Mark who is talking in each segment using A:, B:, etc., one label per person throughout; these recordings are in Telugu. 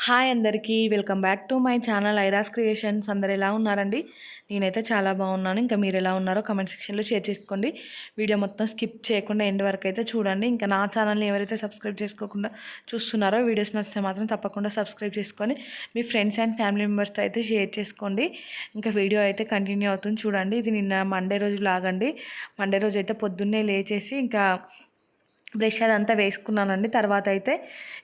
A: హాయ్ అందరికీ welcome back to my channel ఐరాస్ క్రియేషన్స్. అందరు ఎలా ఉన్నారండి? నేనైతే చాలా బాగున్నాను. ఇంకా మీరు ఎలా ఉన్నారో కమెంట్ సెక్షన్లో షేర్ చేసుకోండి. వీడియో మొత్తం స్కిప్ చేయకుండా ఎండ్ వరకు అయితే చూడండి. ఇంకా నా ఛానల్ని ఎవరైతే సబ్స్క్రైబ్ చేసుకోకుండా చూస్తున్నారో వీడియోస్ నచ్చితే మాత్రం తప్పకుండా సబ్స్క్రైబ్ చేసుకొని మీ ఫ్రెండ్స్ అండ్ ఫ్యామిలీ మెంబర్స్తో అయితే షేర్ చేసుకోండి. ఇంకా వీడియో అయితే కంటిన్యూ అవుతుంది చూడండి. ఇది నిన్న మండే రోజు లాగండి. మండే రోజు అయితే పొద్దున్నే లేచేసి ఇంకా బ్రష్ అదంతా వేసుకున్నానండి. తర్వాత అయితే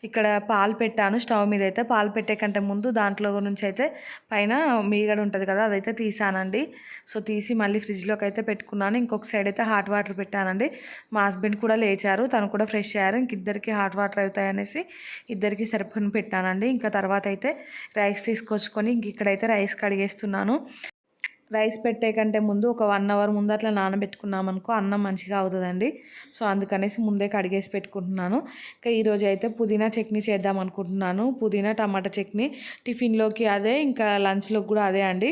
A: ఇక్కడ పాలు పెట్టాను స్టవ్ మీద. అయితే పాలు పెట్టే కంటే ముందు దాంట్లో నుంచి అయితే పైన మీగడ ఉంటుంది కదా, అదైతే తీసానండి. సో తీసి మళ్ళీ ఫ్రిడ్జ్లోకి అయితే పెట్టుకున్నాను. ఇంకొక సైడ్ అయితే హాట్ వాటర్ పెట్టానండి. మా హస్బెండ్ కూడా లేచారు, తను కూడా ఫ్రెష్ అయ్యారు. ఇంక ఇద్దరికి హాట్ వాటర్ అవుతాయనేసి ఇద్దరికి సరిపని పెట్టానండి. ఇంకా తర్వాత అయితే రైస్ తీసుకొచ్చుకొని ఇంక ఇక్కడైతే రైస్ కడిగేస్తున్నాను. రైస్ పెట్టే కంటే ముందు ఒక 1 అవర్ ముందు అట్లా నానబెట్టుకున్నామనుకో అన్నం మంచిగా అవుతుందండి. సో అందుకనేసి ముందే కడిగేసి పెట్టుకుంటున్నాను. ఇంకా ఈరోజు అయితే పుదీనా చట్నీ చేద్దాం అనుకుంటున్నాను. పుదీనా టమాటా చట్నీ టిఫిన్లోకి అదే, ఇంకా లంచ్లోకి కూడా అదే అండి.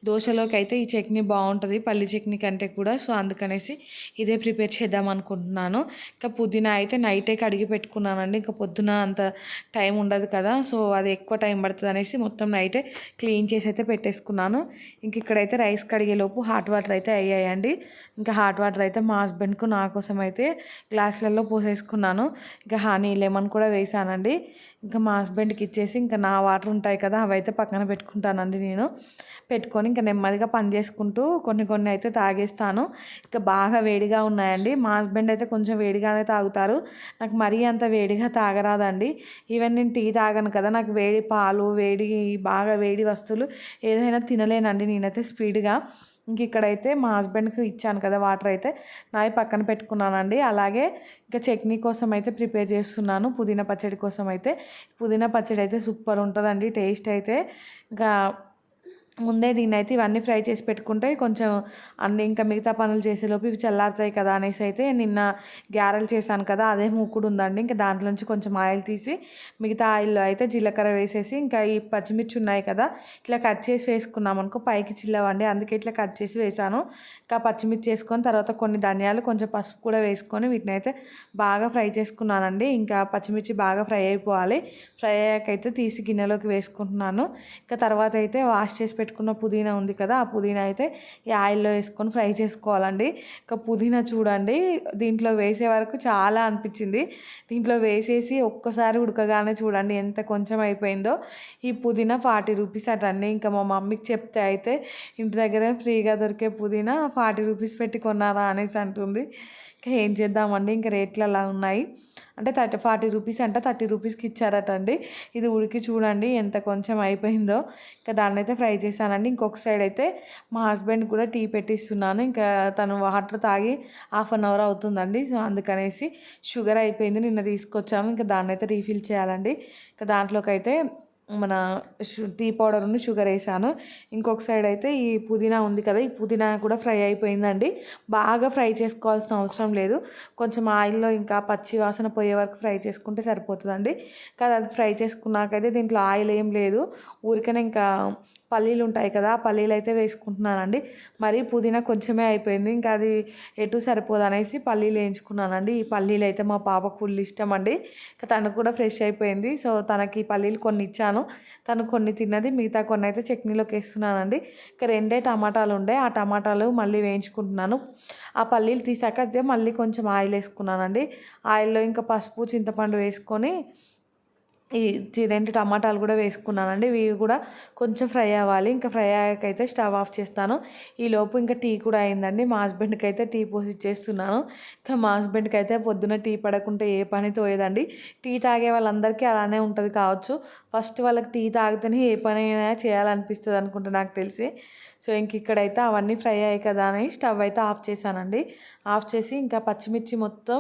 A: దోశలోకి అయితే ఈ చట్నీ బాగుంటుంది పల్లి చట్నీ కంటే కూడా. సో అందుకనేసి ఇదే ప్రిపేర్ చేద్దాం అనుకుంటున్నాను. ఇంకా పుదీనా అయితే నైటే కడిగి పెట్టుకున్నానండి. ఇంకా పొద్దున అంత టైం ఉండదు కదా, సో అది ఎక్కువ టైం పడుతుంది అనేసి మొత్తం నైటే క్లీన్ చేసి అయితే పెట్టేసుకున్నాను. ఇంక ఇక్కడైతే రైస్ కడిగేలోపు హాట్ వాటర్ అయితే అయ్యాయండి. ఇంకా హాట్ వాటర్ అయితే మా హస్బెండ్కు నా కోసం అయితే గ్లాసులలో పోసేసుకున్నాను. ఇంకా హనీ లెమన్ కూడా వేసానండి. ఇంకా మా హస్బెండ్కి ఇచ్చేసి ఇంకా నా వాటర్ ఉంటాయి కదా, అవి అయితే పక్కన పెట్టుకుంటానండి. నేను పెట్టుకొని ఇంకా నెమ్మదిగా పని చేసుకుంటూ కొన్ని కొన్ని అయితే తాగేస్తాను. ఇంకా బాగా వేడిగా ఉన్నాయండి. మా హస్బెండ్ అయితే కొంచెం వేడిగానే తాగుతారు, నాకు మరీ అంత వేడిగా తాగరాదండి. ఈవెన్ నేను టీ తాగను కదా, నాకు వేడి పాలు వేడి బాగా వేడి వస్తువులు ఏదైనా తినలేనండి నేనైతే స్పీడ్గా. ఇంక ఇక్కడైతే మా హస్బెండ్కి ఇచ్చాను కదా వాటర్, అయితే నావి పక్కన పెట్టుకున్నానండి. అలాగే ఇంకా చట్నీ కోసం అయితే ప్రిపేర్ చేస్తున్నాను. పుదీనా పచ్చడి కోసం అయితే పుదీనా పచ్చడి అయితే సూపర్ ఉంటుందండి టేస్ట్ అయితే. ఇంకా ముందే దీన్ని అయితే ఇవన్నీ ఫ్రై చేసి పెట్టుకుంటే కొంచెం అన్ని ఇంకా మిగతా పనులు చేసేలోపు ఇవి చల్లారుతాయి కదా అనేసి అయితే నిన్న గ్యారెలు చేశాను కదా, అదే మూకుడు ఉందండి. ఇంకా దాంట్లోంచి కొంచెం ఆయిల్ తీసి మిగతా ఆయిల్లో అయితే జీలకర్ర వేసేసి ఇంకా ఈ పచ్చిమిర్చి ఉన్నాయి కదా, ఇట్లా కట్ చేసి వేసుకున్నాం అనుకో పైకి చిల్లవండి, అందుకే ఇట్లా కట్ చేసి వేసాను. ఇంకా పచ్చిమిర్చి వేసుకొని తర్వాత కొన్ని ధనియాలు కొంచెం పసుపు కూడా వేసుకొని వీటిని అయితే బాగా ఫ్రై చేసుకున్నానండి. ఇంకా పచ్చిమిర్చి బాగా ఫ్రై అయిపోవాలి. ఫ్రై అయ్యాకైతే తీసి గిన్నెలోకి వేసుకుంటున్నాను. ఇంకా తర్వాత అయితే వాష్ చేసి పెట్టుకున్న పుదీనా ఉంది కదా, ఆ పుదీనా అయితే ఈ ఆయిల్లో వేసుకొని ఫ్రై చేసుకోవాలండి. ఇంకా పుదీనా చూడండి దీంట్లో వేసే వరకు చాలా అనిపించింది. దీంట్లో వేసేసి ఒక్కసారి ఉడకగానే చూడండి ఎంత కొంచెం అయిపోయిందో. ఈ పుదీనా 40 రూపీస్ అటండి. ఇంకా మా మమ్మీకి చెప్తే అయితే ఇంటి దగ్గర ఫ్రీగా దొరికే పుదీనా 40 రూపీస్ పెట్టి కొన్నారా అనేసి అంటుంది. ఇంకా ఏం చేద్దామండి, ఇంకా రేట్లు అలా ఉన్నాయి. అంటే 40 రూపీస్ అంట, 30 రూపీస్కి ఇచ్చారట అండి. ఇది ఉడికి చూడండి ఎంత కొంచెం అయిపోయిందో. ఇంకా దాన్ని అయితే ఫ్రై చేశానండి. ఇంకొక సైడ్ అయితే మా హస్బెండ్ కూడా టీ పెట్టిస్తున్నాను. ఇంకా తను వాటర్ తాగి 1/2 అవర్ అవుతుందండి. సో అందుకనేసి షుగర్ అయిపోయింది నిన్న తీసుకొచ్చాము, ఇంకా దాన్ని అయితే రీఫిల్ చేయాలండి. ఇంకా దాంట్లోకి అయితే మన టీ పౌడర్ను షుగర్ వేసాను. ఇంకొక సైడ్ అయితే ఈ పుదీనా ఉంది కదా, ఈ పుదీనా కూడా ఫ్రై అయిపోయిందండి. బాగా ఫ్రై చేసుకోవాల్సిన అవసరం లేదు, కొంచెం ఆయిల్లో ఇంకా పచ్చి వాసన పోయే వరకు ఫ్రై చేసుకుంటే సరిపోతుందండి. కానీ అది ఫ్రై చేసుకున్నాకైతే దీంట్లో ఆయిల్ ఏం లేదు, ఊరికనే ఇంకా పల్లీలు ఉంటాయి కదా, ఆ పల్లీలు అయితే వేసుకుంటున్నానండి. మరి పుదీనా కొంచెమే అయిపోయింది, ఇంకా అది ఎటు సరిపోదు అనేసి పల్లీలు వేయించుకున్నానండి. ఈ పల్లీలు అయితే మా పాపకు ఫుల్ ఇష్టం అండి. ఇంకా తను కూడా ఫ్రెష్ అయిపోయింది. సో తనకి పల్లీలు కొన్ని ఇచ్చాను, తను కొన్ని తిన్నది, మిగతా కొన్ని అయితే చట్నీలోకి వేస్తున్నానండి. ఇంకా 2 టమాటాలు ఉండే, ఆ టమాటాలు మళ్ళీ వేయించుకుంటున్నాను. ఆ పల్లీలు తీసాక అయితే మళ్ళీ కొంచెం ఆయిల్ వేసుకున్నానండి. ఆయిల్లో ఇంకా పసుపు చింతపండు వేసుకొని ఈ 2 టమాటాలు కూడా వేసుకున్నానండి. ఇవి కూడా కొంచెం ఫ్రై అవ్వాలి. ఇంకా ఫ్రై అయ్యాకైతే స్టవ్ ఆఫ్ చేస్తాను. ఈలోపు ఇంకా టీ కూడా అయిందండి. మా హస్బెండ్కి అయితే టీ పోసి ఇచ్చేస్తున్నాను. ఇంకా మా హస్బెండ్కి అయితే పొద్దున టీ పడకుంటే ఏ పని తోయదండి. టీ తాగే వాళ్ళందరికీ అలానే ఉంటుంది కావచ్చు, ఫస్ట్ వాళ్ళకి టీ తాగితేనే ఏ పని అయినా చేయాలనిపిస్తుంది అనుకుంటా నాకు తెలిసి. సో ఇంక ఇక్కడైతే అవన్నీ ఫ్రై అయ్యాయి కదా అని స్టవ్ అయితే ఆఫ్ చేశానండి. ఆఫ్ చేసి ఇంకా పచ్చిమిర్చి మొత్తం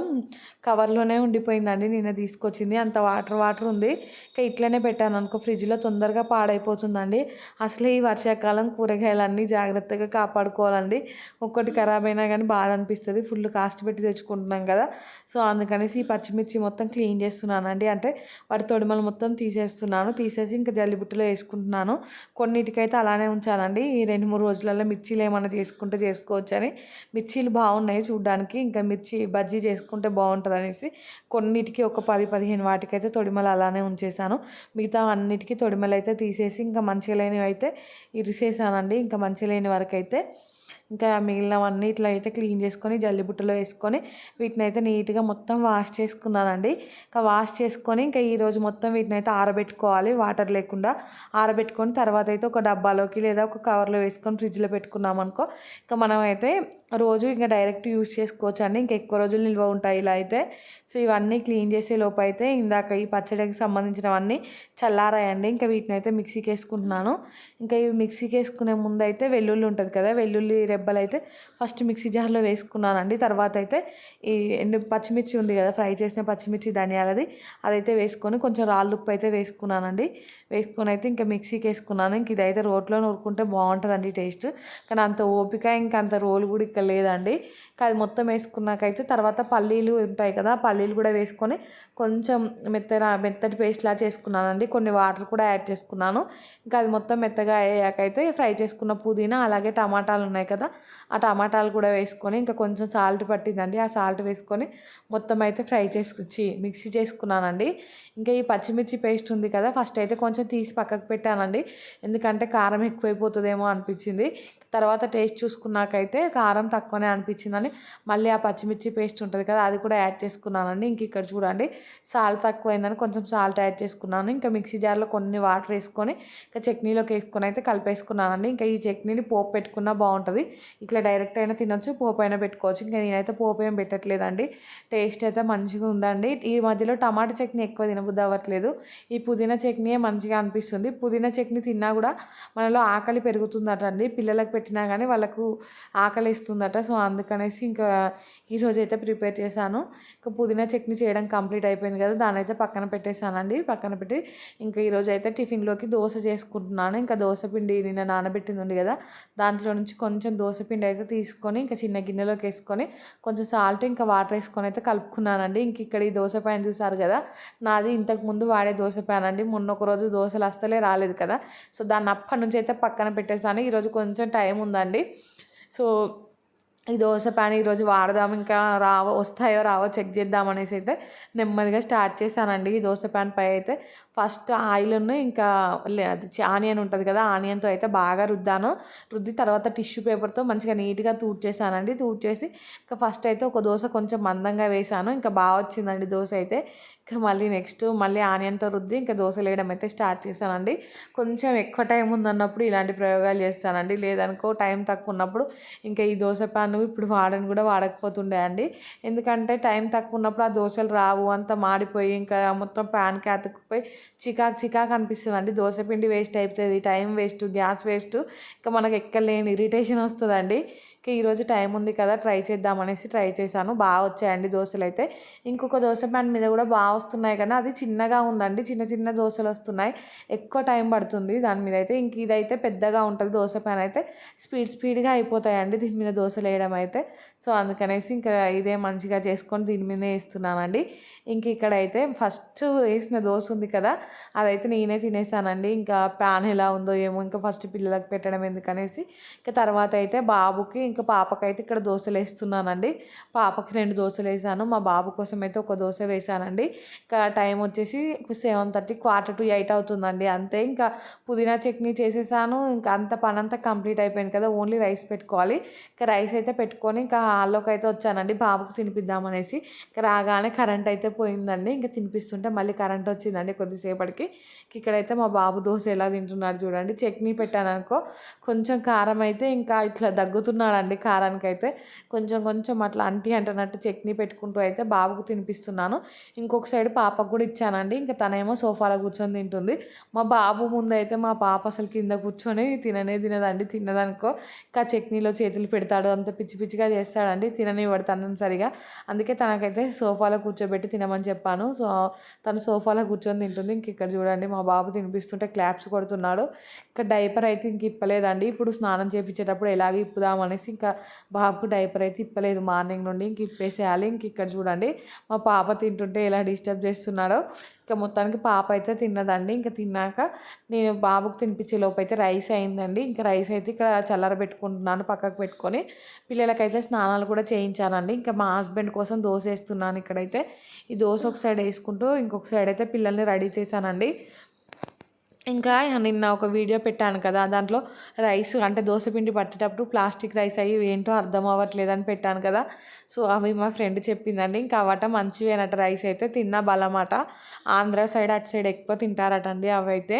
A: కవర్లోనే ఉండిపోయిందండి, నిన్న తీసుకొచ్చింది అంత వాటర్ వాటర్ ఉంది. ఇంకా ఇట్లనే పెట్టాను అనుకో ఫ్రిడ్జ్లో తొందరగా పాడైపోతుందండి. అసలే ఈ వర్షాకాలం కూరగాయలన్నీ జాగ్రత్తగా కాపాడుకోవాలండి. ఒక్కటి ఖరాబ్ అయినా కానీ బాధ అనిపిస్తుంది, ఫుల్ కాస్ట్ పెట్టి తెచ్చుకుంటున్నాం కదా. సో అందుకనేసి ఈ పచ్చిమిర్చి మొత్తం క్లీన్ చేస్తున్నానండి. అంటే వాటి తొడిమలు మొత్తం తీసేస్తున్నాను. తీసేసి ఇంకా జల్లిబుట్టలో వేసుకుంటున్నాను. కొన్నిటికైతే అలానే ఉంచానండి, ఈ 2, రోజులలో మిర్చీలు ఏమైనా చేసుకుంటే చేసుకోవచ్చని. మిర్చీలు బాగున్నాయి చూడడానికి, ఇంకా మిర్చి బజ్జీ చేసుకుంటే బాగుంటుంది అనేసి కొన్నిటికి ఒక 10-15 వాటికైతే తొడిమలు అలానే ఉంచేసాను. మిగతా అన్నిటికీ తొడిమలు అయితే తీసేసి ఇంకా మంచిగా లేనివి అయితే ఇరిసేసానండి. ఇంకా మంచిగా లేని వరకు అయితే ఇంకా మిగిలినవన్నీ ఇట్లా అయితే క్లీన్ చేసుకొని జల్లిబుట్టలో వేసుకొని వీటిని అయితే నీట్గా మొత్తం వాష్ చేసుకున్నానండి. ఇంకా వాష్ చేసుకొని ఇంకా ఈరోజు మొత్తం వీటిని అయితే ఆరబెట్టుకోవాలి, వాటర్ లేకుండా ఆరబెట్టుకొని తర్వాత అయితే ఒక డబ్బాలోకి లేదా ఒక కవర్లో వేసుకొని ఫ్రిడ్జ్లో పెట్టుకున్నాం అనుకో ఇంకా మనం అయితే రోజు ఇంకా డైరెక్ట్ యూజ్ చేసుకోవచ్చు అండి. ఇంకా ఎక్కువ రోజులు నిల్వ ఉంటాయి ఇలా అయితే. సో ఇవన్నీ క్లీన్ చేసే లోపు అయితే ఇందాక ఈ పచ్చడికి సంబంధించినవన్నీ చల్లారాయండి. ఇంకా వీటిని అయితే మిక్సీకి వేసుకుంటున్నాను. ఇంకా ఇవి మిక్సీకి వేసుకునే ముందు అయితే వెల్లుల్లి ఉంటుంది కదా, వెల్లుల్లి రెబ్బలు అయితే ఫస్ట్ మిక్సీ జార్లో వేసుకున్నానండి. తర్వాత అయితే ఈ పచ్చిమిర్చి ఉంది కదా, ఫ్రై చేసిన పచ్చిమిర్చి ధనియాలది అదైతే వేసుకొని కొంచెం రాళ్ళు ఉప్పు అయితే వేసుకున్నానండి. వేసుకొని అయితే ఇంకా మిక్సీకి వేసుకున్నాను. ఇంక ఇదైతే రోట్లో నూరుకుంటే బాగుంటుందండి టేస్ట్. కానీ అంత ఓపిక ఇంకా అంత రోలు కూడా ఇక్కడ లేదండి. అది మొత్తం వేసుకున్నాకైతే తర్వాత పల్లీలు ఉంటాయి కదా, పల్లీలు కూడా వేసుకొని కొంచెం మెత్తటి పేస్ట్లా చేసుకున్నానండి. కొన్ని వాటర్ కూడా యాడ్ చేసుకున్నాను. ఇంకా అది మొత్తం మెత్తగా అయ్యాకైతే ఫ్రై చేసుకున్న పుదీనా అలాగే టమాటాలు ఉన్నాయి కదా, ఆ టమాటాలు కూడా వేసుకొని ఇంకా కొంచెం సాల్ట్ పట్టిందండి, ఆ సాల్ట్ వేసుకొని మొత్తం అయితే మిక్సీ చేసుకున్నానండి. ఇంకా ఈ పచ్చిమిర్చి పేస్ట్ ఉంది కదా, ఫస్ట్ అయితే కొంచెం తీసి పక్కకు పెట్టానండి, ఎందుకంటే కారం ఎక్కువైపోతుందేమో అనిపించింది. తర్వాత టేస్ట్ చూసుకున్నాకైతే కారం తక్కువనే అనిపించిందని మళ్ళీ ఆ పచ్చిమిర్చి పేస్ట్ ఉంటుంది కదా అది కూడా యాడ్ చేసుకున్నానండి. ఇంక ఇక్కడ చూడండి సాల్ట్ తక్కువైందని కొంచెం సాల్ట్ యాడ్ చేసుకున్నాను. ఇంకా మిక్సీ జార్లో కొన్ని వాటర్ వేసుకొని ఇంకా చట్నీలోకి వేసుకొని అయితే కలిపేసుకున్నానండి. ఇంకా ఈ చట్నీని పోపు పెట్టుకున్నా బాగుంటుంది, ఇట్లా డైరెక్ట్ అయినా తినొచ్చు, పోపు అయినా పెట్టుకోవచ్చు. ఇంకా నేనైతే పోపు ఏం పెట్టట్లేదండి. టేస్ట్ అయితే మంచిగా ఉందండి. ఈ మధ్యలో టమాటా చట్నీ ఎక్కువ తినబుద్ధి అవ్వట్లేదు, ఈ పుదీనా చట్నీయే మంచిగా అనిపిస్తుంది. పుదీనా చట్నీ తిన్నా కూడా మనలో ఆకలి పెరుగుతుందట అండి, పిల్లలకు పెట్టినా కానీ వాళ్ళకు ఆకలి ఇస్తుందట. సో అందుకనేసి ఇంకా ఈరోజు అయితే ప్రిపేర్ చేశాను. ఇంకా పుదీనా చట్నీ చేయడం కంప్లీట్ అయిపోయింది కదా, దాని అయితే పక్కన పెట్టేశానండి. పక్కన పెట్టి ఇంకా ఈరోజు అయితే టిఫిన్లోకి దోశ చేసుకుంటున్నాను. ఇంకా దోశ పిండి నిన్న నానబెట్టింది ఉంది కదా, దాంట్లో నుంచి కొంచెం దోశ పిండి అయితే తీసుకొని ఇంకా చిన్న గిన్నెలోకి వేసుకొని కొంచెం సాల్ట్ ఇంకా వాటర్ వేసుకొని అయితే కలుపుకున్నానండి. ఇంక ఇక్కడ ఈ దోశ ప్యాన్ చూసారు కదా, నాది ఇంతకు ముందు వాడే దోశ ప్యాన్ అండి. మొన్న ఒక రోజు దోశలు అస్సలే రాలేదు కదా, సో దాన్ని అప్పటి నుంచి అయితే పక్కన పెట్టేశాను. ఈరోజు కొంచెం టైం ఉందండి, సో ఈ దోశ ప్యాన్ ఈరోజు వాడదాం, ఇంకా వస్తాయో రావో చెక్ చేద్దాం అనేసి అయితే నెమ్మదిగా స్టార్ట్ చేశానండి. ఈ దోశ ప్యాన్ పై అయితే ఫస్ట్ ఆయిల్ను ఇంకా అది ఆనియన్ ఉంటుంది కదా, ఆనియన్తో అయితే బాగా రుద్ది తర్వాత టిష్యూ పేపర్తో మంచిగా నీట్గా తూడ్చేసానండి. తూడ్చేసి ఇంకా ఫస్ట్ అయితే ఒక దోశ కొంచెం మందంగా వేసాను, ఇంకా బాగా వచ్చిందండి దోశ అయితే. ఇంకా మళ్ళీ ఆనియన్తో రుద్ది ఇంకా దోశలు వేయడం అయితే స్టార్ట్ చేశానండి. కొంచెం ఎక్కువ టైం ఉందన్నప్పుడు ఇలాంటి ప్రయోగాలు చేస్తానండి, లేదనుకో టైం తక్కువ ఉన్నప్పుడు ఇంకా ఈ దోశ ప్యాన్ ఇప్పుడు వాడకపోతుండే అండి. ఎందుకంటే టైం తక్కువ ఉన్నప్పుడు ఆ దోశలు రావు, అంత మాడిపోయి ఇంకా మొత్తం ప్యాన్కి అతుక్కుపోయి చికాకు అనిపిస్తుంది అండి. దోశ పిండి వేస్ట్ అయిపోతుంది, టైం వేస్ట్, గ్యాస్ వేస్ట్, ఇంకా మనకు ఎక్కలేని ఇరిటేషన్ వస్తుందండి. ఇంకా ఈరోజు టైం ఉంది కదా ట్రై చేద్దామనేసి ట్రై చేశాను, బాగా వచ్చాయండి దోశలు అయితే. ఇంకొక దోశ ప్యాన్ మీద కూడా బాగా వస్తున్నాయి కానీ అది చిన్నగా ఉందండి, చిన్న చిన్న దోశలు వస్తున్నాయి, ఎక్కువ టైం పడుతుంది దాని మీద అయితే. ఇంక ఇదైతే పెద్దగా ఉంటుంది దోశ ప్యాన్ అయితే, స్పీడ్గా అయిపోతాయండి దీని మీద దోశలు వేయడం అయితే. సో అందుకనేసి ఇంకా ఇదే మంచిగా చేసుకొని దీని మీదే వేస్తున్నానండి. ఇంక ఇక్కడైతే ఫస్ట్ వేసిన దోశ ఉంది కదా, అదైతే నేనే తినేసానండి. ఇంకా ప్యాన్ ఎలా ఉందో ఏమో, ఇంకా ఫస్ట్ పిల్లలకు పెట్టడం ఎందుకనేసి ఇంకా తర్వాత అయితే బాబుకి ఇంకా పాపకైతే ఇక్కడ దోశలు వేస్తున్నానండి. పాపకి 2 దోశలు వేసాను, మా బాబు కోసం అయితే ఒక దోశ వేసానండి. ఇంకా టైం వచ్చేసి 7:30, 7:45 అవుతుందండి అంతే. ఇంకా పుదీనా చట్నీ చేసేసాను, ఇంకా అంత పని అంతా కంప్లీట్ అయిపోయింది కదా, ఓన్లీ రైస్ పెట్టుకోవాలి. ఇంకా రైస్ అయితే పెట్టుకొని ఇంకా హాల్లోకి అయితే వచ్చానండి బాబుకి తినిపిద్దామనేసి. ఇంకా రాగానే కరెంట్ అయితే పోయిందండి, ఇంకా తినిపిస్తుంటే మళ్ళీ కరెంట్ వచ్చిందండి కొద్దిసేపటికి. ఇక్కడైతే మా బాబు దోశ ఎలా తింటున్నాడు చూడండి. చట్నీ పెట్టాను అనుకో కొంచెం కారం అయితే ఇంకా ఇట్లా దగ్గుతున్నాడండి, కారానికి అయితే కొంచెం అట్లా అంటున్నట్టు చట్నీ పెట్టుకుంటూ అయితే బాబుకు తినిపిస్తున్నాను. ఇంకొక సైడ్ పాపకు కూడా ఇచ్చానండి. ఇంకా తనేమో సోఫాలో కూర్చొని తింటుంది. మా బాబు ముందు అయితే మా పాప అసలు కింద కూర్చొని తినదండి. తిన్నదనుకో ఇంకా చట్నీలో చేతులు పెడతాడు, అంత పిచ్చిగా చేస్తాడండి, తిననివ్వడు తనని సరిగా. అందుకే తనకైతే సోఫాలో కూర్చోబెట్టి తినమని చెప్పాను. సో తను సోఫాలో కూర్చొని తింటుంది. ఇంక ఇక్కడ చూడండి మా బాబు తినిపిస్తుంటే క్లాప్స్ కొడుతున్నాడు. ఇంకా డైపర్ అయితే ఇంక ఇప్పలేదండి, ఇప్పుడు స్నానం చేయించేటప్పుడు ఎలాగో ఇప్పుదామనేసి ఇంకా బాబుకు డైపర్ అయితే ఇప్పలేదు మార్నింగ్ నుండి, ఇంక ఇప్పేసేయాలి. ఇంక ఇక్కడ చూడండి మా పాప తింటుంటే ఎలా డిస్టర్బ్ చేస్తున్నాడో. ఇంకా మొత్తానికి పాప అయితే తిన్నదండి. ఇంకా తిన్నాక నేను బాబుకి తినిపించే లోపు అయితే రైస్ అయిందండి. ఇంకా రైస్ అయితే ఇక్కడ చల్లారబెట్టుకుంటున్నాను పక్కకు పెట్టుకొని. పిల్లలకైతే స్నానాలు కూడా చేయించానండి. ఇంకా మా హస్బెండ్ కోసం దోశ వేస్తున్నాను. ఇక్కడైతే ఈ దోశ ఒక సైడ్ వేసుకుంటూ ఇంకొక సైడ్ అయితే పిల్లల్ని రెడీ చేశానండి. ఇంకా నిన్న ఒక వీడియో పెట్టాను కదా, దాంట్లో రైస్ అంటే దోశపిండి పట్టేటప్పుడు ప్లాస్టిక్ రైస్ అయ్యి ఏంటో అర్థం అవ్వట్లేదని పెట్టాను కదా. సో అవి మా ఫ్రెండ్ చెప్పిందండి. ఇంకా అవట మంచివేనట రైస్ అయితే తిన్నా బలమాట. ఆంధ్ర సైడ్ అటు సైడ్ ఎక్కువ తింటారట అండి అవి అయితే.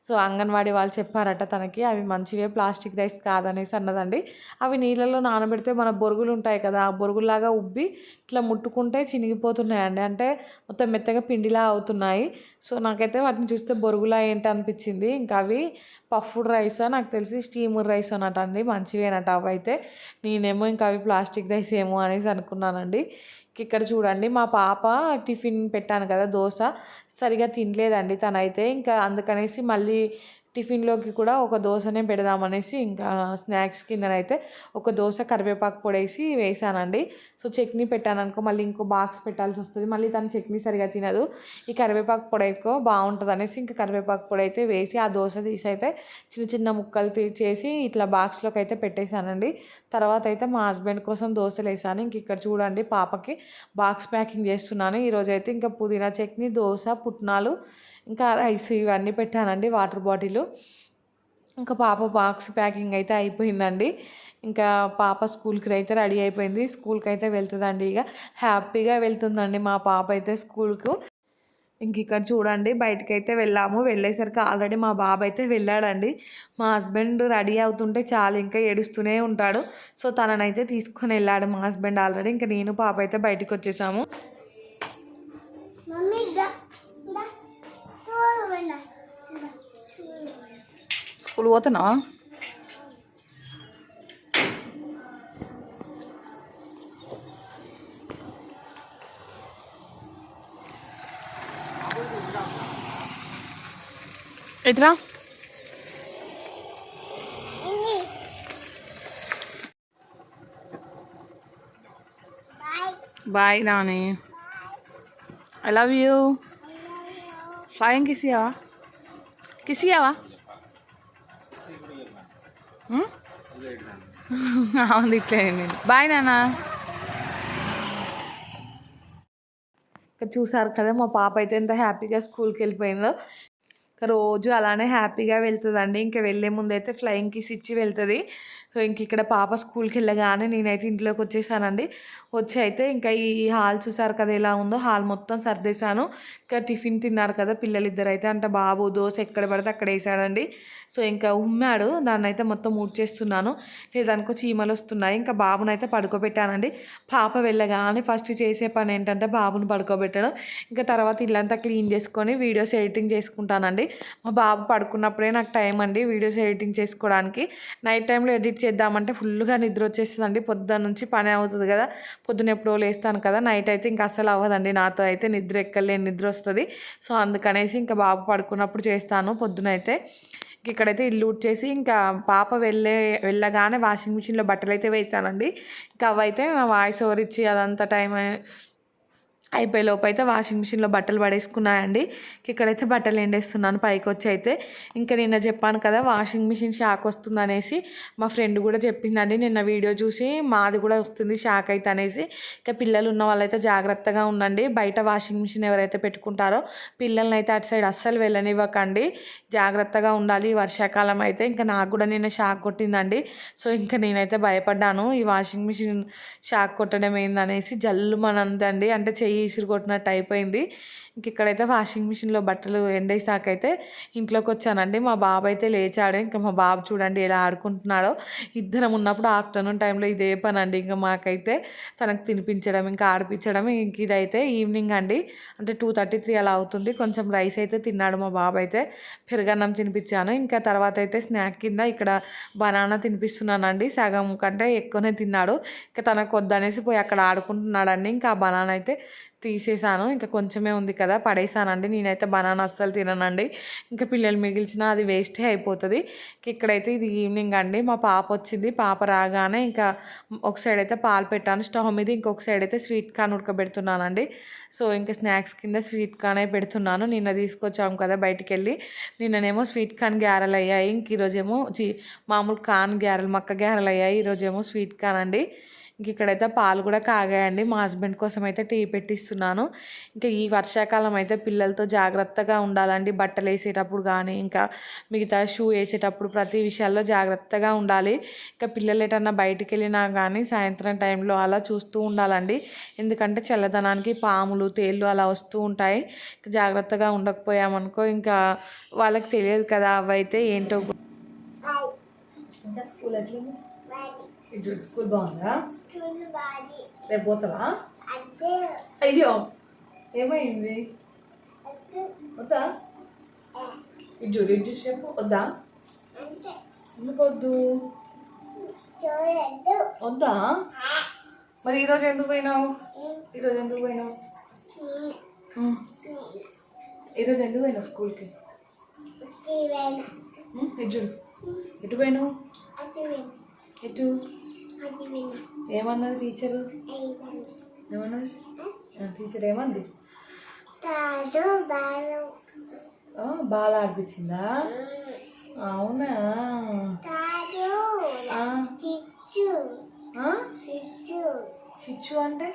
A: సో అంగన్వాడీ వాళ్ళు చెప్పారట తనకి అవి మంచివే, ప్లాస్టిక్ రైస్ కాదనేసి అన్నదండి. అవి నీళ్ళలో నానబెడితే మన బొరుగులు ఉంటాయి కదా, ఆ బొరుగులాగా ఉబ్బి ఇట్లా ముట్టుకుంటే చినిగిపోతున్నాయండి. అంటే మొత్తం మెత్తగా పిండిలా అవుతున్నాయి. సో నాకైతే వాటిని చూస్తే బొరుగులా ఏంటి అనిపించింది. ఇంకా అవి పఫ్డ్ రైసా నాకు తెలిసి స్టీమర్ రైస్ అనట అండి, మంచివేనట అవి అయితే. నేనేమో ఇంకా అవి ప్లాస్టిక్ రైస్ ఏమో అనేసి అనుకున్నానండి. ఇక్కడ చూడండి మా పాప టిఫిన్ పెట్టాను కదా దోశ, సరిగా తినలేదండి తనైతే. ఇంకా అందుకనేసి మళ్ళీ టిఫిన్లోకి కూడా ఒక దోశనే పెడదామనేసి ఇంకా స్నాక్స్ కిందనైతే ఒక దోశ కరివేపాకు పొడేసి వేసానండి. సో చట్నీ పెట్టాను అనుకో మళ్ళీ ఇంకో బాక్స్ పెట్టాల్సి వస్తుంది, మళ్ళీ తను చట్నీ సరిగా తినదు. ఈ కరివేపాకు పొడి ఎక్కువ బాగుంటుంది అనేసి ఇంకా కరివేపాకు పొడి అయితే వేసి ఆ దోశ తీసి అయితే చిన్న చిన్న ముక్కలు చేసి ఇట్లా బాక్స్లోకి అయితే పెట్టేశానండి. తర్వాత అయితే మా హస్బెండ్ కోసం దోశలు వేసాను. ఇంక ఇక్కడ చూడండి పాపకి బాక్స్ ప్యాకింగ్ చేస్తున్నాను. ఈరోజు అయితే ఇంకా పుదీనా చట్నీ, దోశ, పుట్నాలు, ఇంకా రైస్ ఇవన్నీ పెట్టానండి, వాటర్ బాటిల్. ఇంకా పాప బాక్స్ ప్యాకింగ్ అయితే అయిపోయిందండి. ఇంకా పాప స్కూల్కి అయితే రెడీ అయిపోయింది, స్కూల్కి అయితే వెళ్తుందండి. ఇక హ్యాపీగా వెళ్తుందండి మా పాప అయితే స్కూల్కు. ఇంక ఇక్కడ చూడండి బయటకైతే వెళ్ళాము. వెళ్ళేసరికి ఆల్రెడీ మా బాబు అయితే వెళ్ళాడండి. మా హస్బెండ్ రెడీ అవుతుంటే చాలు ఇంకా ఏడుస్తూనే ఉంటాడు. సో తననైతే తీసుకొని వెళ్ళాడు మా హస్బెండ్ ఆల్రెడీ. ఇంకా నేను పాప అయితే బయటకు వచ్చేసాము. స్కూల్ పోతున్నావా? ఎట్రా bye Nani, I love you. Flying kiss ఇయ్యవా? కిస్ ఇయ్యవా? అవును ఇట్లే. బాయ్ నాన్న. ఇక్కడ చూసారు కదా మా పాప అయితే ఎంత హ్యాపీగా స్కూల్కి వెళ్ళిపోయిందో. రోజు అలానే హ్యాపీగా వెళ్తుందండి. ఇంకా వెళ్ళే ముందు అయితే ఫ్లయింగ్ కిస్ ఇచ్చి వెళ్తుంది. సో ఇంక ఇక్కడ పాప స్కూల్కి వెళ్ళగానే నేనైతే ఇంట్లోకి వచ్చేసానండి. వచ్చి అయితే ఇంకా ఈ హాల్ చూసారు కదా ఎలా ఉందో, హాల్ మొత్తం సర్దేశాను. ఇంకా టిఫిన్ తిన్నారు కదా పిల్లలు ఇద్దరు అయితే, అంటే బాబు దోశ ఎక్కడ పడితే అక్కడ వేసాడండి. సో ఇంకా ఉమ్మాడు, దాన్ని అయితే మొత్తం ఊడ్చేస్తున్నాను. లేదనుకో చీమలు వస్తున్నాయి. ఇంకా బాబునైతే పడుకోబెట్టానండి. పాప వెళ్ళగానే ఫస్ట్ చేసే పని ఏంటంటే బాబుని పడుకోబెట్టడం. ఇంకా తర్వాత ఇల్లంతా క్లీన్ చేసుకొని వీడియోస్ ఎడిటింగ్ చేసుకుంటానండి. మా బాబు పడుకున్నప్పుడే నాకు టైం అండి వీడియోస్ ఎడిటింగ్ చేసుకోవడానికి. నైట్ టైంలో ఎడిట్ చేద్దామంటే ఫుల్గా నిద్ర వచ్చేస్తుందండి. పొద్దున్న నుంచి పని అవుతుంది కదా, పొద్దున ఎప్పుడో లేస్తాను కదా, నైట్ అయితే ఇంకా అస్సలు అవ్వదండి నాతో అయితే, నిద్ర ఎక్కలేని నిద్ర వస్తుంది. సో అందుకనేసి ఇంకా బాబు పడుకున్నప్పుడు చేస్తాను పొద్దునైతే. ఇక్కడైతే ఇల్లు ఊడ్చేసి ఇంకా పాప వెళ్ళగానే వాషింగ్ మిషన్లో బట్టలు అయితే వేసానండి. ఇంకా అవైతే నా వాయిస్ ఓవర్ ఇచ్చి అదంతా టైం అయిపోయేలోపు అయితే వాషింగ్ మిషన్లో బట్టలు పడేసుకున్నాయండి. ఇక్కడైతే బట్టలు ఎండేస్తున్నాను పైకి వచ్చి అయితే. ఇంకా నిన్న చెప్పాను కదా వాషింగ్ మిషన్ షాక్ వస్తుంది అనేసి, మా ఫ్రెండ్ కూడా చెప్పిందండి నిన్న వీడియో చూసి, మాది కూడా వస్తుంది షాక్ అయితే అనేసి. ఇంకా పిల్లలు ఉన్న వాళ్ళైతే జాగ్రత్తగా ఉండండి. బయట వాషింగ్ మిషన్ ఎవరైతే పెట్టుకుంటారో పిల్లల్ని అయితే అటు సైడ్ అస్సలు వెళ్ళనివ్వకండి, జాగ్రత్తగా ఉండాలి. వర్షాకాలం అయితే ఇంకా నాకు కూడా నిన్న షాక్ కొట్టిందండి. సో ఇంకా నేనైతే భయపడ్డాను, ఈ వాషింగ్ మిషన్ షాక్ కొట్టడం ఏందనేసి. జల్లు మనందండి, అంటే చెయ్యి ఇసురు కొట్టినట్టు అయిపోయింది. ఇంక ఇక్కడైతే వాషింగ్ మిషన్లో బట్టలు ఎండేసాకైతే ఇంట్లోకి వచ్చానండి. మా బాబు అయితే లేచాడు. ఇంకా మా బాబు చూడండి ఎలా ఆడుకుంటున్నాడో. ఇద్దరం ఉన్నప్పుడు ఆఫ్టర్నూన్ టైంలో ఇదే పని అండి ఇంకా మాకైతే, తనకు తినిపించడం ఇంకా ఆడిపించడం. ఇంక ఇదైతే ఈవినింగ్ అండి, అంటే 2:33 అలా అవుతుంది. కొంచెం రైస్ అయితే తిన్నాడు మా బాబు అయితే, పెరుగన్నం తినిపించాను. ఇంకా తర్వాత అయితే స్నాక్ కింద ఇక్కడ బనానా తినిపిస్తున్నానండి. సగం కంటే ఎక్కువనే తిన్నాడు. ఇంకా తనకు వద్దనేసి పోయి అక్కడ ఆడుకుంటున్నాడండి. ఇంకా ఆ బనానా అయితే తీసేసాను. ఇంకా కొంచెమే ఉంది కదా పడేసానండి. నేనైతే బనానా అస్సలు తిననండి. ఇంకా పిల్లలు మిగిల్చినా అది వేస్టే అయిపోతుంది. ఇక్కడైతే ఇది ఈవినింగ్ అండి. మా పాప వచ్చింది. పాప రాగానే ఇంకా ఒక సైడ్ అయితే పాలు పెట్టాను స్టవ్ మీద, ఇంకొక సైడ్ అయితే స్వీట్ కార్న్ ఉడకబెడుతున్నానండి. సో ఇంకా స్నాక్స్ కింద స్వీట్ కార్నే పెడుతున్నాను. నిన్న తీసుకొచ్చాము కదా బయటికి వెళ్ళి. నిన్ననేమో స్వీట్ కార్న్ గ్యారెలు అయ్యాయి. ఇంక ఈరోజేమో మామూలు కార్న్ గ్యారెలు మక్క గ్యారెలు అయ్యాయి. ఈరోజేమో స్వీట్ కార్న్ అండి. ఇంక ఇక్కడైతే పాలు కూడా కాగాయండి. మా హస్బెండ్ కోసం అయితే టీ పెట్టిస్తున్నాను. ఇంకా ఈ వర్షాకాలం అయితే పిల్లలతో జాగ్రత్తగా ఉండాలండి. బట్టలు వేసేటప్పుడు కానీ ఇంకా మిగతా షూ వేసేటప్పుడు ప్రతి విషయాల్లో జాగ్రత్తగా ఉండాలి. ఇంకా పిల్లలు ఎటన్నా బయటికి వెళ్ళినా కానీ సాయంత్రం టైంలో అలా చూస్తూ ఉండాలండి. ఎందుకంటే చల్లదనానికి పాములు తేళ్ళు అలా వస్తూ ఉంటాయి. జాగ్రత్తగా ఉండకపోయామనుకో ఇంకా వాళ్ళకి తెలియదు కదా అవైతే ఏంటో. స్కూల్ ఎట్లా స్కూల్ బాగుందా? రేపు పోతావా? అయ్యో ఏమైంది? వద్దా? ఇడ్జు చెప్పు వద్దా? ఎందుకు వద్దు? వద్దా? మరి ఈరోజు ఎందుకు పోయినావు? ఈరోజు ఎందుకు పోయినావు స్కూల్కి? ఇడ్జు ఎటు పోయినావు? ఎటు? ఏమన్నది టీచరు? ఏమన్నది టీచర్? ఏమంది? బాగా ఆడిపించిందా? అవునా? చిచ్చు అంటే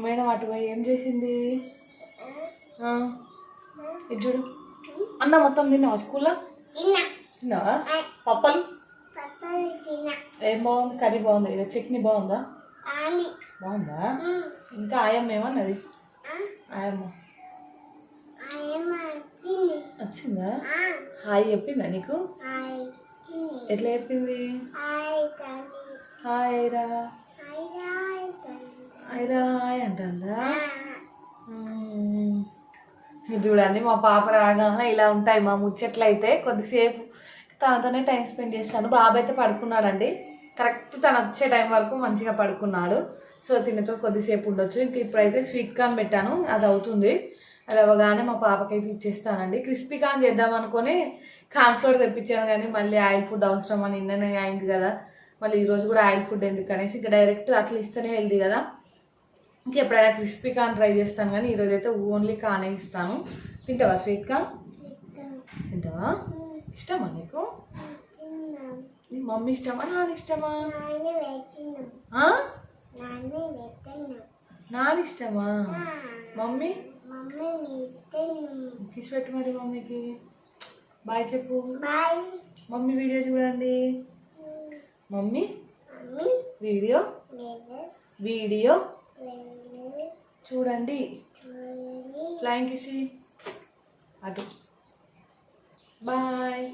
A: మేడం అటు పోయి ఏం చేసింది? ఇది చూడు. అన్న మొత్తం తిన్నావా స్కూల్లో? తిన్నావా? పప్పలు ఏం బాగుంది? కర్రీ బాగుంది. ఇది చట్నీ బాగుందా? బాగుందా? ఇంకా ఆయమ్మ ఏమన్నది? ఆయమ్మ వచ్చిందా? హాయ్ చెప్పిందా నీకు? ఎట్లా చెప్పింది? హాయ్ రా హాయ్ అంటుందా? చూడండి మా పాప రాగానే ఇలా ఉంటాయి మా ముచ్చట్లు. అయితే కొద్దిసేపు తనతోనే టైం స్పెండ్ చేస్తాను. బాబు అయితే పడుకున్నాడండి. కరెక్ట్ తను వచ్చే టైం వరకు మంచిగా పడుకున్నాడు. సో తినతో కొద్దిసేపు ఉండొచ్చు. ఇంక ఇప్పుడైతే స్వీట్ కార్న్ పెట్టాను, అది అవుతుంది. అది అవ్వగానే మా పాపకైతే ఇచ్చేస్తానండి. క్రిస్పీ కార్న్ చేద్దాం అనుకుని కార్న్ఫ్లోర్ తెప్పించాను, కానీ మళ్ళీ ఆయిల్ ఫుడ్ అవసరం అని నిన్ననే అయింది కదా, మళ్ళీ ఈరోజు కూడా ఆయిల్ ఫుడ్ ఎందుకు అనేసి ఇంకా డైరెక్ట్ అట్లా ఇస్తేనే హెల్దీ కదా. ఇంకెప్పుడైనా క్రిస్పీ కార్న్ ట్రై చేస్తాను, కానీ ఈరోజు అయితే ఓన్లీ కార్నే ఇస్తాను. తింటావా స్వీట్ కార్న్? తింటావా? ఇష్టమా నీకు? నీ మమ్మీ ఇష్టమా నాన్న ఇష్టమా? నాన్న ఇష్టమా? మమ్మీ కిస్ పెట్టు మరి మమ్మీకి. బాయ్ చెప్పు. మమ్మీ వీడియో చూడండి. మమ్మీ వీడియో చూడండి. ఫ్లయింగ్ కిసి అటు. బాయ్.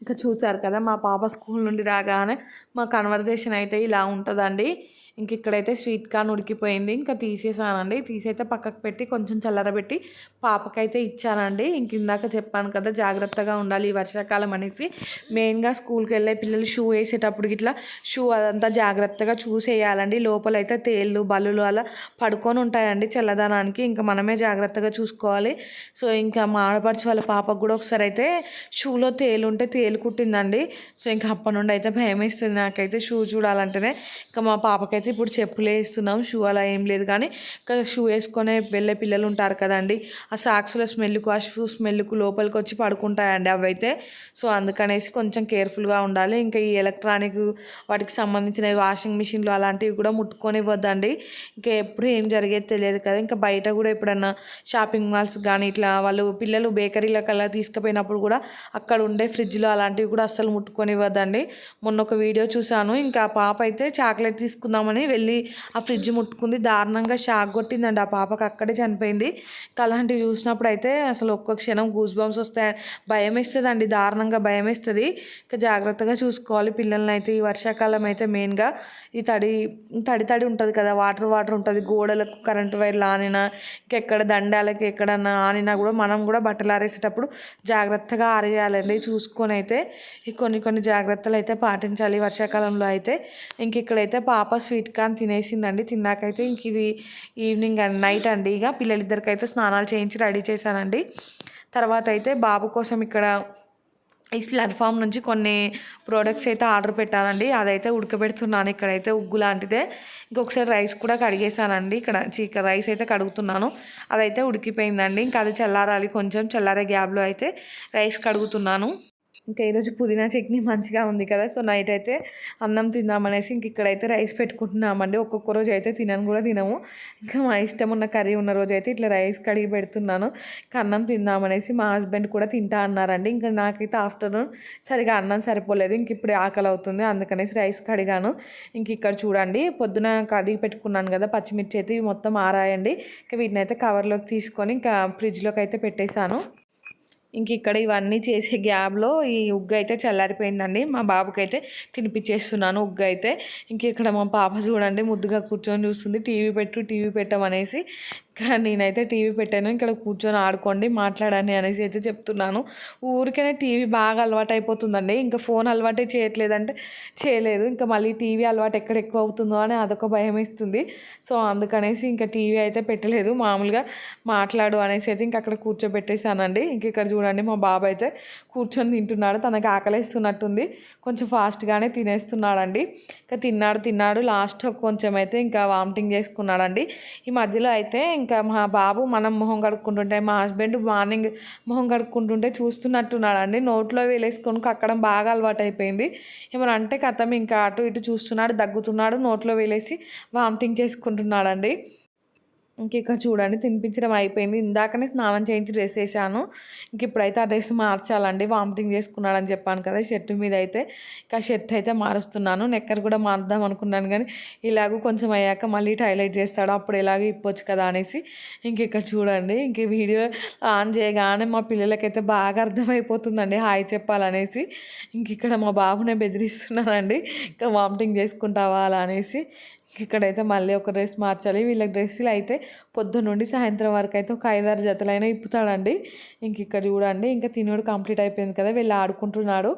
A: ఇంకా చూసారు కదా మా పాప స్కూల్ నుండి రాగానే మా కన్వర్జేషన్ అయితే ఇలా ఉంటుందండి. ఇంక ఇక్కడైతే స్వీట్ కార్న్ ఉడికిపోయింది, ఇంకా తీసేసానండి. తీసైతే పక్కకు పెట్టి కొంచెం చల్లరబెట్టి పాపకైతే ఇచ్చానండి. ఇంక ఇందాక చెప్పాను కదా జాగ్రత్తగా ఉండాలి ఈ వర్షాకాలం అనేసి. మెయిన్గా స్కూల్కి వెళ్ళే పిల్లలు షూ వేసేటప్పుడు ఇట్లా షూ అదంతా జాగ్రత్తగా చూసేయాలండి. లోపలైతే తేళ్ళు బల్లులు అలా పడుకొని ఉంటాయండి చల్లదనానికి. ఇంకా మనమే జాగ్రత్తగా చూసుకోవాలి. సో ఇంకా మా ఆడపడుచు వాళ్ళ పాపకు కూడా ఒకసారి అయితే షూలో తేలు ఉంటే తేలు కుట్టిందండి. సో ఇంకా అప్పటి నుండి అయితే భయం వేస్తుంది నాకైతే షూ చూడాలంటేనే. ఇంకా మా పాపకైతే ఇప్పుడు చెప్పులే వేస్తున్నాం, షూ అలా ఏం లేదు. కానీ ఇంకా షూ వేసుకొని వెళ్ళే పిల్లలు ఉంటారు కదండి, ఆ సాక్స్ల స్మెల్కు ఆ షూ స్మెల్కు లోపలికి వచ్చి పడుకుంటాయండి అవైతే. సో అందుకనేసి కొంచెం కేర్ఫుల్గా ఉండాలి. ఇంకా ఈ ఎలక్ట్రానిక్ వాటికి సంబంధించిన వాషింగ్ మిషన్లు అలాంటివి కూడా ముట్టుకొని ఇవ్వద్దండి. ఇంకా ఎప్పుడు ఏం జరిగేది తెలియదు కదా. ఇంకా బయట కూడా ఎప్పుడన్నా షాపింగ్ మాల్స్ కానీ ఇట్లా వాళ్ళు పిల్లలు బేకరీలకు అలా తీసుకుపోయినప్పుడు కూడా అక్కడ ఉండే ఫ్రిడ్జ్లో అలాంటివి కూడా అస్సలు ముట్టుకొని ఇవ్వద్దండి. మొన్న ఒక వీడియో చూశాను, ఇంకా పాప అయితే చాక్లెట్ తీసుకుందామని చూద్దామని వెళ్ళి ఆ ఫ్రిడ్జ్ ముట్టుకుంది, దారుణంగా షాక్ కొట్టిందండి ఆ పాపకు, అక్కడే చనిపోయింది. అలాంటివి చూసినప్పుడు అయితే అసలు ఒక్క క్షణం గూస్ బంప్స్ వస్తాయి, భయం వేస్తుందండి, దారుణంగా భయం వేస్తుంది. ఇంకా జాగ్రత్తగా చూసుకోవాలి పిల్లల్ని అయితే. ఈ వర్షాకాలం అయితే మెయిన్గా ఈ తడి తడి ఉంటుంది కదా, వాటర్ ఉంటుంది, గోడలకు కరెంటు వైర్లు ఆనినా ఇంకెక్కడ దండాలకి ఎక్కడన్నా ఆనినా కూడా మనం కూడా బట్టలు ఆరేసేటప్పుడు జాగ్రత్తగా ఆరేయాలండి చూసుకొని అయితే. ఈ కొన్ని జాగ్రత్తలు అయితే పాటించాలి వర్షాకాలంలో అయితే. ఇంక ఇక్కడైతే పాప స్వీట్ కార్న్ తినేసిందండి. తిన్నాకైతే ఇంక ఇది ఈవినింగ్ అండ్ నైట్ అండి. ఇక పిల్లలిద్దరికైతే స్నానాలు చేయించి రెడీ చేశానండి. తర్వాత అయితే బాబు కోసం ఇక్కడ ఈ స్లర్ ఫామ్ నుంచి కొన్ని ప్రోడక్ట్స్ అయితే ఆర్డర్ పెట్టానండి. అదైతే ఉడకబెడుతున్నాను. ఇక్కడైతే ఉగ్గు లాంటిదే. ఇంకొకసారి రైస్ కూడా కడిగేసానండి. ఇక్కడ రైస్ అయితే కడుగుతున్నాను. అదైతే ఉడికిపోయిందండి. ఇంకా అది చల్లారాలి, కొంచెం చల్లారే గ్యాప్లో అయితే రైస్ కడుగుతున్నాను. ఇంకా ఈరోజు పుదీనా చట్నీ మంచిగా ఉంది కదా, సో నైట్ అయితే అన్నం తిందామనేసి ఇంక ఇక్కడైతే రైస్ పెట్టుకుంటున్నామండి. ఒక్కొక్క రోజు అయితే తినము. ఇంకా మా ఇష్టం ఉన్న కర్రీ ఉన్న రోజు అయితే ఇట్లా రైస్ కడిగి పెడుతున్నాను. ఇంకా అన్నం తిందామనేసి మా హస్బెండ్ కూడా తింటా అన్నారండి. ఇంకా నాకైతే ఆఫ్టర్నూన్ సరిగా అన్నం సరిపోలేదు. ఇంక ఇప్పుడు ఆకలి అవుతుంది, అందుకనేసి రైస్ కడిగాను. ఇంక ఇక్కడ చూడండి, పొద్దున కడిగి పెట్టుకున్నాను కదా పచ్చిమిర్చి అయితే, ఇవి మొత్తం ఆరాయండి. ఇంకా వీటిని అయితే కవర్లోకి తీసుకొని ఇంకా ఫ్రిడ్జ్లోకి అయితే పెట్టేశాను. ఇంక ఇక్కడ ఇవన్నీ చేసే గ్యాప్లో ఈ ఉగ్గు అయితే చల్లారిపోయిందండి. మా బాబుకైతే తినిపించేస్తున్నాను ఉగ్గు అయితే. ఇంక ఇక్కడ మా పాప చూడండి ముద్దుగా కూర్చొని చూస్తుంది, టీవీ పెట్టమనేసి. కానీ నేనైతే టీవీ పెట్టాను, ఇక్కడ కూర్చొని ఆడుకోండి, మాట్లాడండి అనేసి అయితే చెప్తున్నాను. ఊరికనే టీవీ బాగా అలవాటు అయిపోతుందండి. ఇంకా ఫోన్ అలవాటే చేయలేదు. ఇంకా మళ్ళీ టీవీ అలవాటు ఎక్కడ ఎక్కువ అవుతుందో అని అదొక భయం వేస్తుంది. సో అందుకనేసి ఇంకా టీవీ అయితే పెట్టలేదు, మామూలుగా మాట్లాడు అనేసి అయితే ఇంక అక్కడ కూర్చోబెట్టేశానండి. ఇంక ఇక్కడ చూడండి మా బాబు అయితే కూర్చొని తింటున్నాడు. తనకి ఆకలిస్తున్నట్టుంది, కొంచెం ఫాస్ట్గానే తినేస్తున్నాడండి. ఇంకా తిన్నాడు లాస్ట్ కొంచెం అయితే ఇంకా వామిటింగ్ చేసుకున్నాడండి. ఈ మధ్యలో అయితే ఇంకా మా బాబు మనం మొహం కడుక్కుంటుంటే, మా హస్బెండ్ మార్నింగ్ మొహం కడుక్కుంటుంటే చూస్తున్నట్టున్నాడండి. నోట్లో వేలేసుకొని కక్కడం బాగా అలవాటు అయిపోయింది. ఏమైనా అంటే కథం ఇంకా అటు ఇటు చూస్తున్నాడు, దగ్గుతున్నాడు, నోట్లో వేలేసి వామిటింగ్ చేసుకుంటున్నాడండి. ఇంక ఇక్కడ చూడండి తినిపించడం అయిపోయింది. ఇందాకనే స్నానం చేయించి డ్రెస్ వేసాను. ఇంక ఇప్పుడైతే ఆ డ్రెస్ మార్చాలండి, వామిటింగ్ చేసుకున్నాడని చెప్పాను కదా షర్ట్ మీద అయితే. ఇంకా షర్ట్ అయితే మారుస్తున్నాను. నెక్కర్ కూడా మారుద్దాం అనుకున్నాను, కానీ ఇలాగూ కొంచెం అయ్యాక మళ్ళీ హైలైట్ చేస్తాడు, అప్పుడు ఎలాగో ఇప్పొచ్చు కదా అనేసి. ఇంక ఇక్కడ చూడండి, ఇంక వీడియో ఆన్ చేయగానే మా పిల్లలకైతే బాగా అర్థమైపోతుందండి హాయ్ చెప్పాలనేసి. ఇంక ఇక్కడ మా బాబునే బెదిరిస్తున్నానండి, ఇంకా వామిటింగ్ చేసుకుంటావా అలా అనేసి. ఇక్కడైతే మళ్ళీ ఒక డ్రెస్ మార్చాలి. వీళ్ళకి డ్రెస్సులు అయితే పొద్దున్న నుండి సాయంత్రం వరకు అయితే ఒక 5-6 జతలైనా ఇప్పుతాడండి. ఇంక ఇక్కడ చూడండి, ఇంకా తినోడు కంప్లీట్ అయిపోయింది కదా, వెళ్ళి ఆడుకుంటున్నాడు.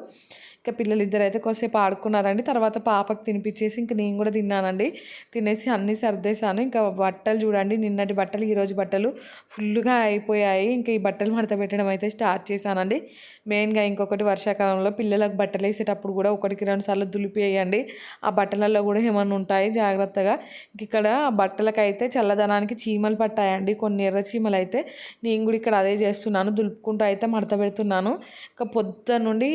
A: ఇంకా పిల్లలిద్దరు అయితే కొద్దిసేపు ఆడుకున్నారండి. తర్వాత పాపకు తినిపించేసి ఇంక నేను కూడా తిన్నానండి. తినేసి అన్నీ సర్దేశాను. ఇంకా బట్టలు చూడండి, నిన్నటి బట్టలు ఈరోజు బట్టలు ఫుల్గా అయిపోయాయి. ఇంకా ఈ బట్టలు మడత పెట్టడం అయితే స్టార్ట్ చేశానండి. మెయిన్గా ఇంకొకటి, వర్షాకాలంలో పిల్లలకు బట్టలు వేసేటప్పుడు కూడా 1-2 సార్లు దులిపేయండి. ఆ బట్టలలో కూడా ఏమన్నా ఉంటాయి, జాగ్రత్తగా. ఇక్కడ బట్టలకైతే చల్లదనానికి చీమలు పట్టాయండి, కొన్ని ఎర్ర చీమలు అయితే. నేను కూడా ఇక్కడ అదే చేస్తున్నాను, దులుపుకుంటూ అయితే మడత పెడుతున్నాను. ఇంకా పొద్దున్న నుండి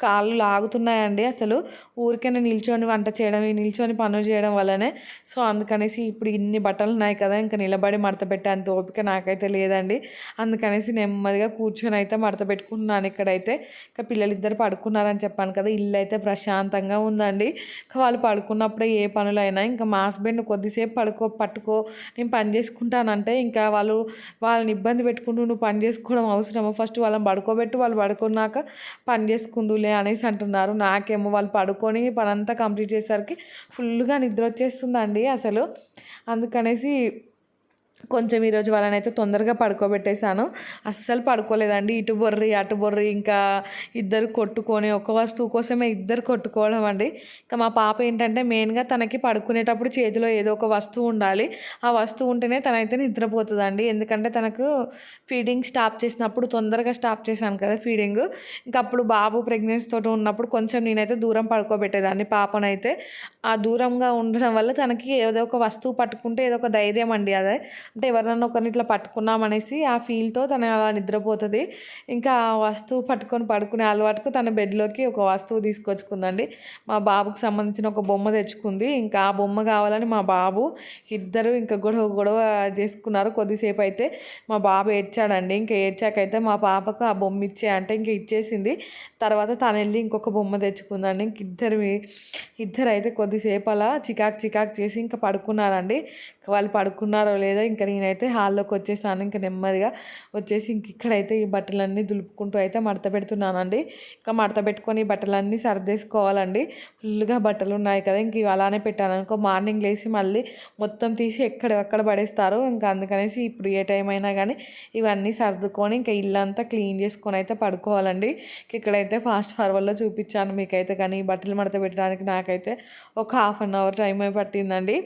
A: కాళ్ళు లాగుతున్నాయండి అసలు. ఊరికైనా నిల్చొని వంట చేయడం, నిల్చొని పనులు చేయడం వల్లనే. సో అందుకనేసి ఇప్పుడు ఇన్ని బట్టలు ఉన్నాయి కదా, ఇంకా నిలబడి మడత పెట్టేంత ఓపిక నాకైతే లేదండి. అందుకనేసి నెమ్మదిగా కూర్చొని అయితే మడత పెట్టుకుంటున్నాను. ఇక్కడైతే ఇంకా పిల్లలిద్దరు పడుకున్నారని చెప్పాను కదా, ఇల్లు అయితే ప్రశాంతంగా ఉందండి. ఇంకా వాళ్ళు పడుకున్నప్పుడే ఏ పనులైనా, ఇంకా మా హస్బెండ్ కొద్దిసేపు పట్టుకో నేను పని చేసుకుంటానంటే, ఇంకా వాళ్ళని ఇబ్బంది పెట్టుకుంటూ నువ్వు పని చేసుకోవడం అవసరమా, ఫస్ట్ వాళ్ళని పడుకోబెట్టు, వాళ్ళు పడుకున్నాక పని చేసుకుందులే అనేసి అంటున్నారు. నాకేమో వాళ్ళు పడుకొని పనంతా కంప్లీట్ చేసేసరికి ఫుల్గా నిద్ర వచ్చేస్తుందండి అసలు. అందుకనేసి కొంచెం ఈరోజు వాళ్ళనైతే తొందరగా పడుకోబెట్టేశాను. అస్సలు పడుకోలేదండి, ఇటు బొర్రి అటు బొర్రి, ఇంకా ఇద్దరు కొట్టుకొని, ఒక వస్తువు కోసమే ఇద్దరు కొట్టుకోవడం అండి. ఇంకా మా పాప ఏంటంటే మెయిన్గా తనకి పడుకునేటప్పుడు చేతిలో ఏదో ఒక వస్తువు ఉండాలి. ఆ వస్తువు ఉంటేనే తనైతే నిద్రపోతుందండి. ఎందుకంటే తనకు ఫీడింగ్ స్టాప్ చేసినప్పుడు, తొందరగా స్టాప్ చేశాను కదా ఫీడింగ్, ఇంకా అప్పుడు బాబు ప్రెగ్నెన్సీ తోటి ఉన్నప్పుడు కొంచెం నేనైతే దూరం పడుకోబెట్టేదాన్ని పాపనైతే. ఆ దూరంగా ఉండడం వల్ల తనకి ఏదో ఒక వస్తువు పట్టుకుంటే ఏదో ఒక ధైర్యం అండి, అదే అంటే ఎవరినన్నా ఒకరిని ఇట్లా పట్టుకున్నామనేసి ఆ ఫీల్తో తను అలా నిద్రపోతుంది. ఇంకా ఆ వస్తువు పట్టుకొని పడుకునే అలవాటుకు తన బెడ్లోకి ఒక వస్తువు తీసుకొచ్చుకుందండి. మా బాబుకి సంబంధించిన ఒక బొమ్మ తెచ్చుకుంది. ఇంకా ఆ బొమ్మ కావాలని మా బాబు ఇద్దరు ఇంకా గొడవ చేసుకున్నారు. కొద్దిసేపు అయితే మా బాబు ఏడ్చాడండి. ఇంకా ఏడ్చాకైతే మా పాపకు ఆ బొమ్మ ఇచ్చే అంటే ఇంకా ఇచ్చేసింది. తర్వాత తను వెళ్ళి ఇంకొక బొమ్మ తెచ్చుకుందండి. ఇంక ఇద్దరు అయితే కొద్దిసేపు అలా చికాకు చేసి ఇంకా పడుకున్నారండి. వాళ్ళు పడుకున్నారో లేదో ఇంకా నేనైతే హాల్లోకి వచ్చేసాను. ఇంకా నెమ్మదిగా వచ్చేసి ఇంక ఇక్కడైతే ఈ బట్టలన్నీ దులుపుకుంటూ అయితే మడత పెడుతున్నానండి. ఇంకా మడత పెట్టుకొని ఈ బట్టలన్నీ సర్దేసుకోవాలండి. ఫుల్గా బట్టలు ఉన్నాయి కదా, ఇంక ఇవి అలానే పెట్టాను అనుకో మార్నింగ్ లేచి మళ్ళీ మొత్తం తీసి ఎక్కడెక్కడ పడేస్తారు. ఇంకా అందుకనేసి ఇప్పుడు ఏ టైం అయినా కానీ ఇవన్నీ సర్దుకొని ఇంకా ఇల్లంతా క్లీన్ చేసుకొని అయితే పడుకోవాలండి. ఇక్కడైతే ఫాస్ట్ ఫార్వర్డ్లో చూపించాను మీకైతే, కానీ ఈ బట్టలు మడత పెట్టడానికి నాకైతే ఒక 1/2 అవర్ టైం పట్టిందండి.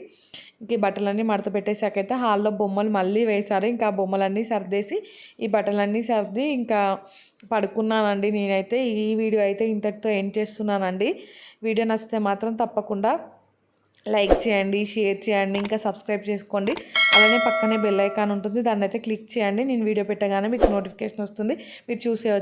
A: ఇంక ఈ బట్టలన్నీ మడత పెట్టేసాకైతే హాల్లో బొమ్మలు మళ్ళీ వేశారు. ఇంకా ఆ బొమ్మలన్నీ సర్దేసి ఈ బట్టలన్నీ సర్ది ఇంకా పడుకున్నానండి. నేనైతే ఈ వీడియో అయితే ఇంతటితో ఎండ్ చేస్తున్నానండి. వీడియో నచ్చితే మాత్రం తప్పకుండా లైక్ చేయండి, షేర్ చేయండి, ఇంకా సబ్స్క్రైబ్ చేసుకోండి. అలానే పక్కనే బెల్ ఐకాన్ ఉంటుంది, దాన్ని అయితే క్లిక్ చేయండి. నేను వీడియో పెట్టగానే మీకు నోటిఫికేషన్ వస్తుంది, మీరు చూసేయచ్చు.